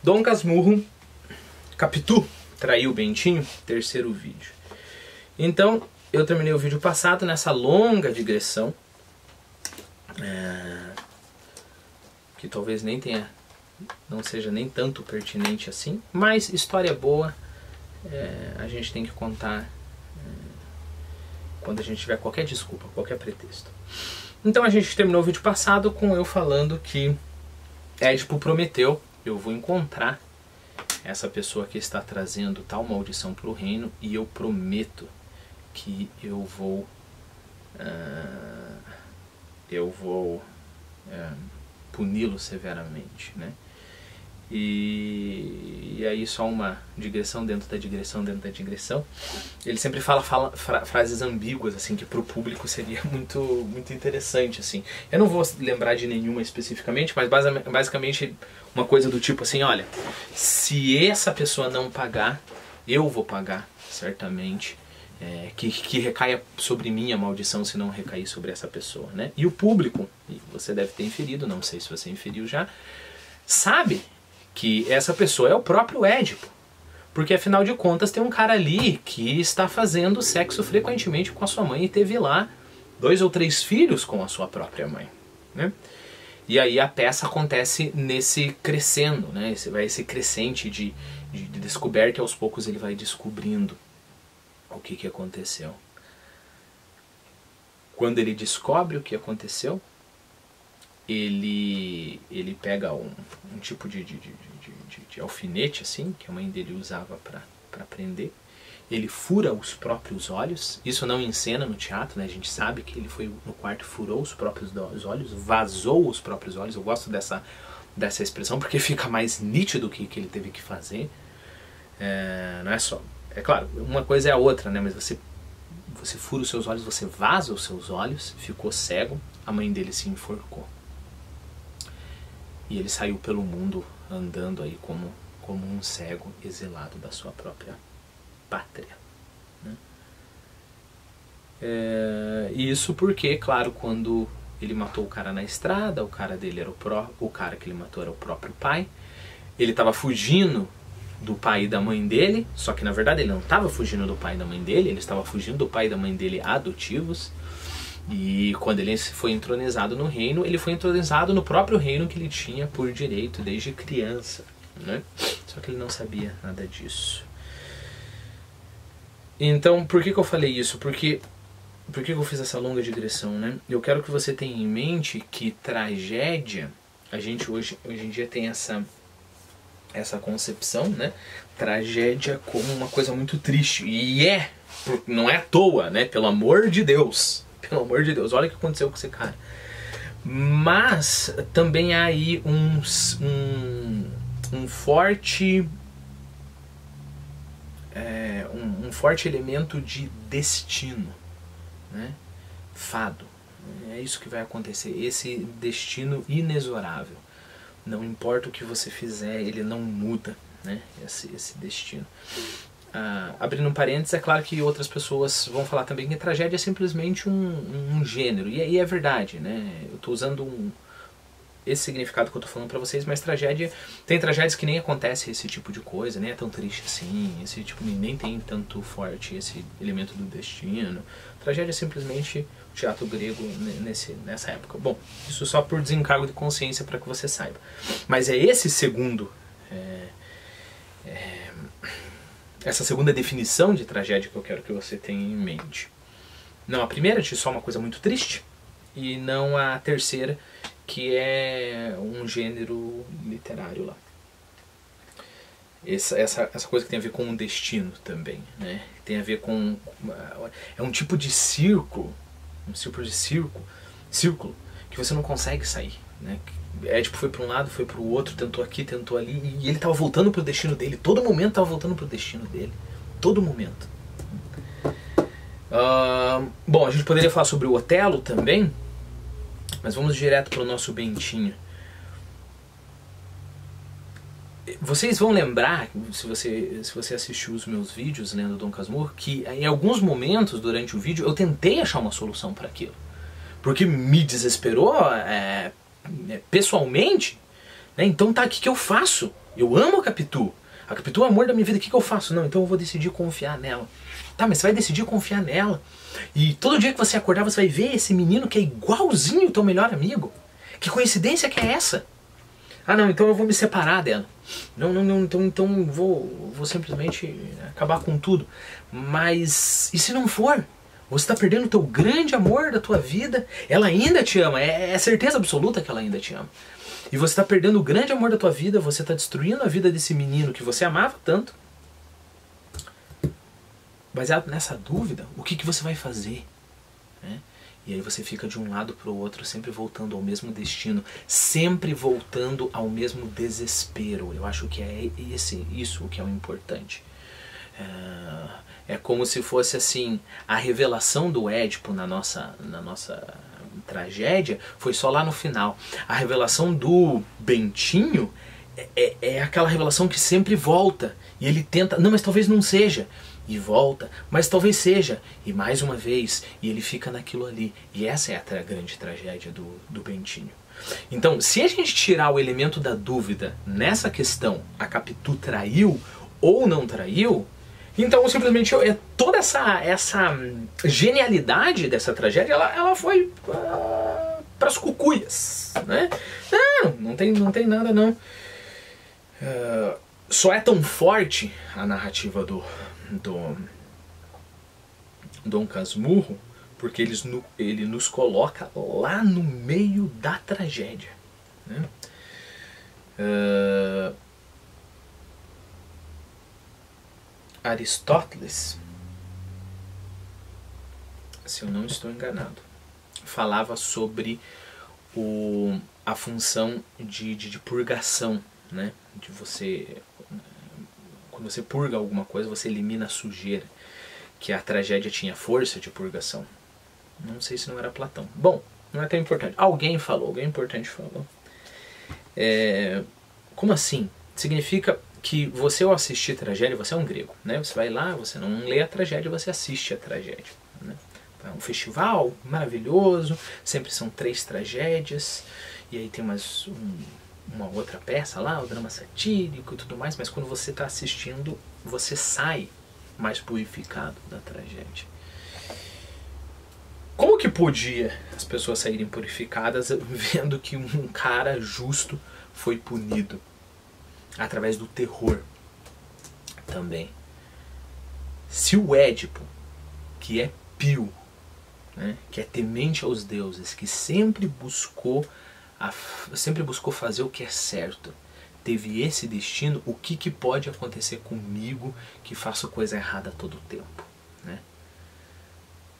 Dom Casmurro, Capitu, traiu o Bentinho, terceiro vídeo. Então, eu terminei o vídeo passado nessa longa digressão, que talvez nem tenha, não seja nem tanto pertinente assim, mas história boa a gente tem que contar quando a gente tiver qualquer desculpa, qualquer pretexto. Então a gente terminou o vídeo passado com eu falando que Édipo prometeu: eu vou encontrar essa pessoa que está trazendo tal maldição para o reino e eu prometo que eu vou puni-lo severamente, né? E aí só uma digressão dentro da digressão dentro da digressão. Ele sempre fala frases ambíguas assim que para o público seria muito interessante assim. Eu não vou lembrar de nenhuma especificamente, mas basicamente uma coisa do tipo assim: olha, se essa pessoa não pagar, eu vou pagar certamente. Que recaia sobre mim a maldição se não recair sobre essa pessoa, né? E o público, e você deve ter inferido, não sei se você inferiu já, sabe que essa pessoa é o próprio Édipo. Porque afinal de contas tem um cara ali que está fazendo sexo frequentemente com a sua mãe e teve lá 2 ou 3 filhos com a sua própria mãe, né? E aí a peça acontece nesse crescendo, né? Esse crescente de descoberta, e aos poucos ele vai descobrindo o que aconteceu. Quando ele descobre o que aconteceu, ele pega um tipo de alfinete assim, que a mãe dele usava para prender. Ele fura os próprios olhos. Isso não encena no teatro, né? A gente sabe que ele foi no quarto, furou os próprios olhos, vazou os próprios olhos. Eu gosto dessa expressão porque fica mais nítido o que ele teve que fazer. Não é só... É claro, uma coisa é a outra, né? Mas você fura os seus olhos, você vaza os seus olhos, ficou cego, a mãe dele se enforcou. E ele saiu pelo mundo andando aí como um cego exilado da sua própria pátria, né? Isso porque, claro, quando ele matou o cara na estrada, o cara dele era o cara que ele matou era o próprio pai. Ele estava fugindo do pai e da mãe dele, só que na verdade ele não estava fugindo do pai e da mãe dele, ele estava fugindo do pai e da mãe dele adotivos. E quando ele foi entronizado no reino, ele foi entronizado no próprio reino que ele tinha por direito desde criança, né? Só que ele não sabia nada disso. Então, por que eu falei isso? Por que eu fiz essa longa digressão, né? Eu quero que você tenha em mente que tragédia, a gente hoje em dia tem essa concepção, né? Tragédia como uma coisa muito triste. E não é à toa, né? Pelo amor de Deus. Pelo amor de Deus, olha o que aconteceu com esse cara. Mas também há aí um forte elemento de destino, né? Fado. É isso que vai acontecer. Esse destino inexorável. Não importa o que você fizer, ele não muda, né? Esse destino. Abrindo um parênteses, é claro que outras pessoas vão falar também que tragédia é simplesmente um gênero. E é verdade, né? Eu estou usando esse significado que eu estou falando para vocês, mas tragédia... Tem tragédias que nem acontece esse tipo de coisa, nem é tão triste assim, esse tipo nem tem tanto forte esse elemento do destino. Tragédia é simplesmente o teatro grego nessa época. Bom, isso só por desencargo de consciência para que você saiba. Mas é esse segundo... essa segunda definição de tragédia que eu quero que você tenha em mente. Não a primeira, de só uma coisa muito triste, e não a terceira, que é um gênero literário lá. Essa coisa que tem a ver com o destino também, né? Tem a ver com... É um tipo de círculo, círculo, que você não consegue sair, né? Édipo foi para um lado, foi para o outro, tentou aqui, tentou ali, e ele estava voltando para o destino dele. Todo momento estava voltando para o destino dele. Todo momento. Bom, a gente poderia falar sobre o Otelo também, mas vamos direto para o nosso Bentinho. Vocês vão lembrar, se você assistiu os meus vídeos lendo Dom Casmurro, que em alguns momentos durante o vídeo eu tentei achar uma solução para aquilo. Porque me desesperou pessoalmente, né? Então tá, o que eu faço? Eu amo a Capitu. A Capitu é o amor da minha vida, o que eu faço? Não, então eu vou decidir confiar nela. Tá, mas você vai decidir confiar nela. E todo dia que você acordar, você vai ver esse menino que é igualzinho o teu melhor amigo. Que coincidência que é essa? Ah, não, então eu vou me separar dela. Não, então vou simplesmente acabar com tudo. Mas e se não for? Você está perdendo o teu grande amor da tua vida. Ela ainda te ama, é certeza absoluta que ela ainda te ama. E você está perdendo o grande amor da tua vida, você está destruindo a vida desse menino que você amava tanto. Baseado nessa dúvida, o que você vai fazer? Né? E aí você fica de um lado para o outro, sempre voltando ao mesmo destino, sempre voltando ao mesmo desespero. Eu acho que é isso que é o importante. É como se fosse assim, a revelação do Édipo na nossa tragédia foi só lá no final. A revelação do Bentinho é aquela revelação que sempre volta. E ele tenta, não, mas talvez não seja. E volta, mas talvez seja. E mais uma vez, e ele fica naquilo ali. E essa é a grande tragédia do Bentinho. Então, se a gente tirar o elemento da dúvida nessa questão, a Capitu traiu ou não traiu, então simplesmente toda essa genialidade dessa tragédia, ela foi para as cucuias, né? Não tem nada não. Só é tão forte a narrativa do Dom Casmurro porque ele nos coloca lá no meio da tragédia, né? Aristóteles, se eu não estou enganado, falava sobre a função de purgação, né? De você, quando você purga alguma coisa, você elimina a sujeira, que a tragédia tinha força de purgação. Não sei se não era Platão. Bom, não é tão importante. Alguém importante falou. Como assim? Significa que você, ao assistir tragédia, você é um grego, né? Você vai lá, você não lê a tragédia, você assiste a tragédia, né? É um festival maravilhoso, sempre são 3 tragédias, e aí tem uma outra peça lá, o drama satírico e tudo mais, mas quando você está assistindo, você sai mais purificado da tragédia. Como que podia as pessoas saírem purificadas vendo que um cara justo foi punido? Através do terror também. Se o Édipo, que é pio, né, que é temente aos deuses, que sempre buscou fazer o que é certo, teve esse destino, o que pode acontecer comigo que faço coisa errada todo o tempo, né?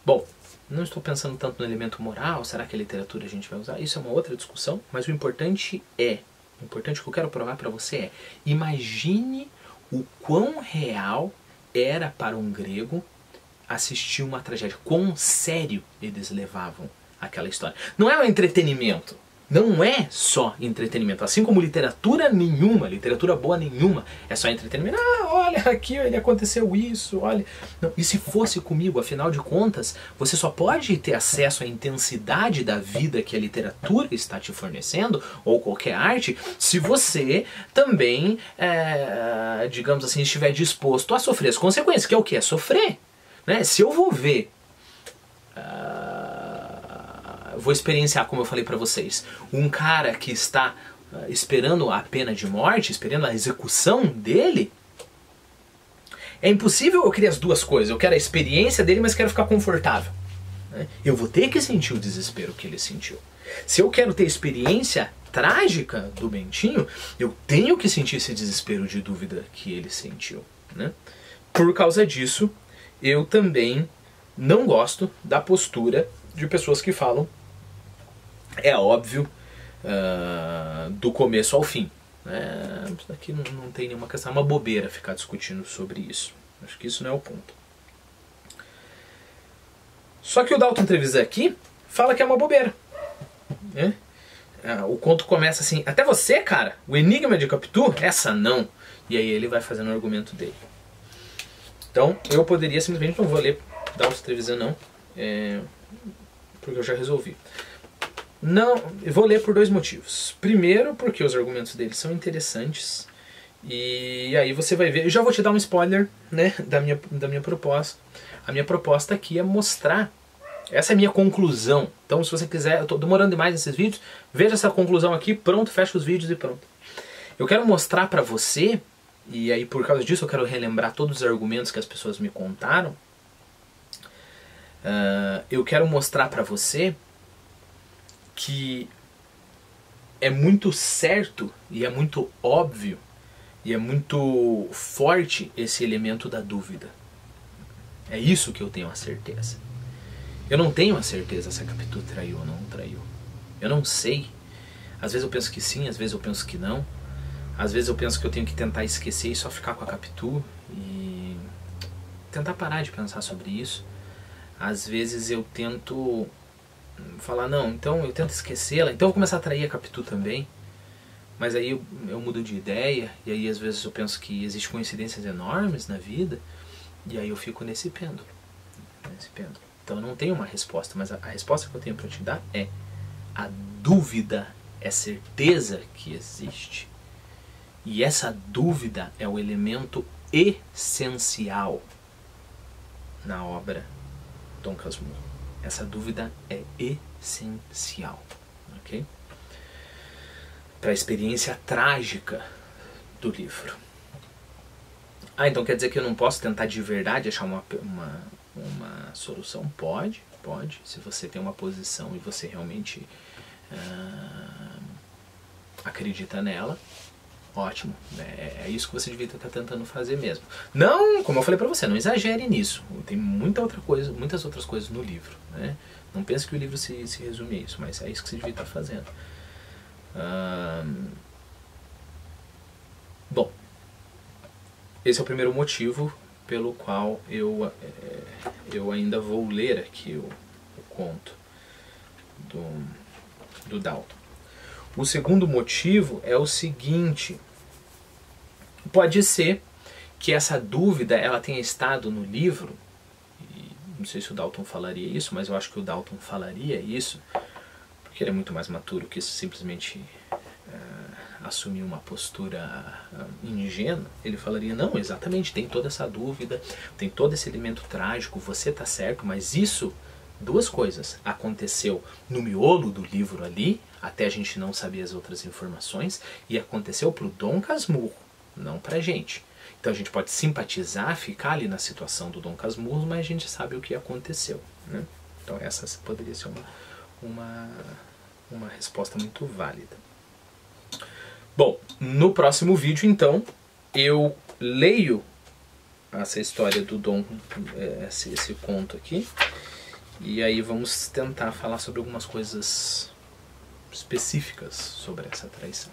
Bom, não estou pensando tanto no elemento moral, será que a literatura a gente vai usar? Isso é uma outra discussão, mas o importante que eu quero provar para você é: imagine o quão real era para um grego assistir uma tragédia, quão sério eles levavam aquela história. Não é um entretenimento, não é só entretenimento, assim como literatura nenhuma, literatura boa nenhuma é só entretenimento. Olha, aqui ele aconteceu isso, olha. Não, e se fosse comigo, afinal de contas, você só pode ter acesso à intensidade da vida que a literatura está te fornecendo, ou qualquer arte, se você também, digamos assim, estiver disposto a sofrer as consequências, que é o que? É sofrer, né? Se eu vou ver... vou experienciar, como eu falei pra vocês, um cara que está esperando a pena de morte, esperando a execução dele, é impossível eu querer as duas coisas. Eu quero a experiência dele, mas quero ficar confortável, né? Eu vou ter que sentir o desespero que ele sentiu. Se eu quero ter a experiência trágica do Bentinho, eu tenho que sentir esse desespero de dúvida que ele sentiu, né? Por causa disso, eu também não gosto da postura de pessoas que falam, é óbvio, do começo ao fim. Isso daqui não tem nenhuma questão, é uma bobeira ficar discutindo sobre isso. Acho que isso não é o ponto. Só que o Dalton Trevisan aqui fala que é uma bobeira, né? O conto começa assim: até você, cara, o enigma de Capitu, essa não. E aí ele vai fazendo o argumento dele. Então eu poderia simplesmente, não vou ler Dalton Trevisan não, porque eu já resolvi. Não, eu vou ler por 2 motivos. Primeiro, porque os argumentos dele são interessantes E aí você vai ver, eu já vou te dar um spoiler, né, da minha proposta. A minha proposta aqui é mostrar, essa é a minha conclusão. Então se você quiser, eu estou demorando demais nesses vídeos, veja essa conclusão aqui, pronto, fecha os vídeos e pronto. Eu quero mostrar pra você, e aí por causa disso eu quero relembrar todos os argumentos que as pessoas me contaram. Eu quero mostrar pra você que é muito certo e é muito óbvio e é muito forte esse elemento da dúvida. É isso que eu tenho a certeza. Eu não tenho a certeza se a Capitu traiu ou não traiu. Eu não sei. Às vezes eu penso que sim, às vezes eu penso que não. Às vezes eu penso que eu tenho que tentar esquecer e só ficar com a Capitu e tentar parar de pensar sobre isso. Às vezes eu tento falar, não, então eu tento esquecê-la, então eu vou começar a trair a Capitu também. Mas aí eu mudo de ideia, e aí às vezes eu penso que existem coincidências enormes na vida, e aí eu fico nesse pêndulo. Então eu não tenho uma resposta, mas a resposta que eu tenho para te dar é: a dúvida é certeza que existe. E essa dúvida é o elemento essencial na obra Dom Casmurro. Essa dúvida é essencial, ok? Para a experiência trágica do livro. Então quer dizer que eu não posso tentar de verdade achar uma solução? Pode. Se você tem uma posição e você realmente acredita nela, ótimo. É isso que você devia estar tentando fazer mesmo. Não, como eu falei pra você, não exagere nisso. Tem muitas outras coisas no livro, né? Não pense que o livro se resume a isso, mas é isso que você devia estar fazendo. Bom, esse é o primeiro motivo pelo qual eu ainda vou ler aqui o conto do Dalton. O segundo motivo é o seguinte: pode ser que essa dúvida ela tenha estado no livro, e não sei se o Dalton falaria isso, mas eu acho que o Dalton falaria isso, porque ele é muito mais maturo que simplesmente assumir uma postura ingênua. Ele falaria, não, exatamente, tem toda essa dúvida, tem todo esse elemento trágico, você está certo, mas isso, duas coisas, aconteceu no miolo do livro ali, até a gente não sabia as outras informações, e aconteceu para o Dom Casmurro, não para a gente. Então a gente pode simpatizar, ficar ali na situação do Dom Casmurro, mas a gente sabe o que aconteceu, né? Então essa poderia ser uma resposta muito válida. Bom, no próximo vídeo, então, eu leio essa história do Dom, esse conto aqui, e aí vamos tentar falar sobre algumas coisas específicas sobre essa traição.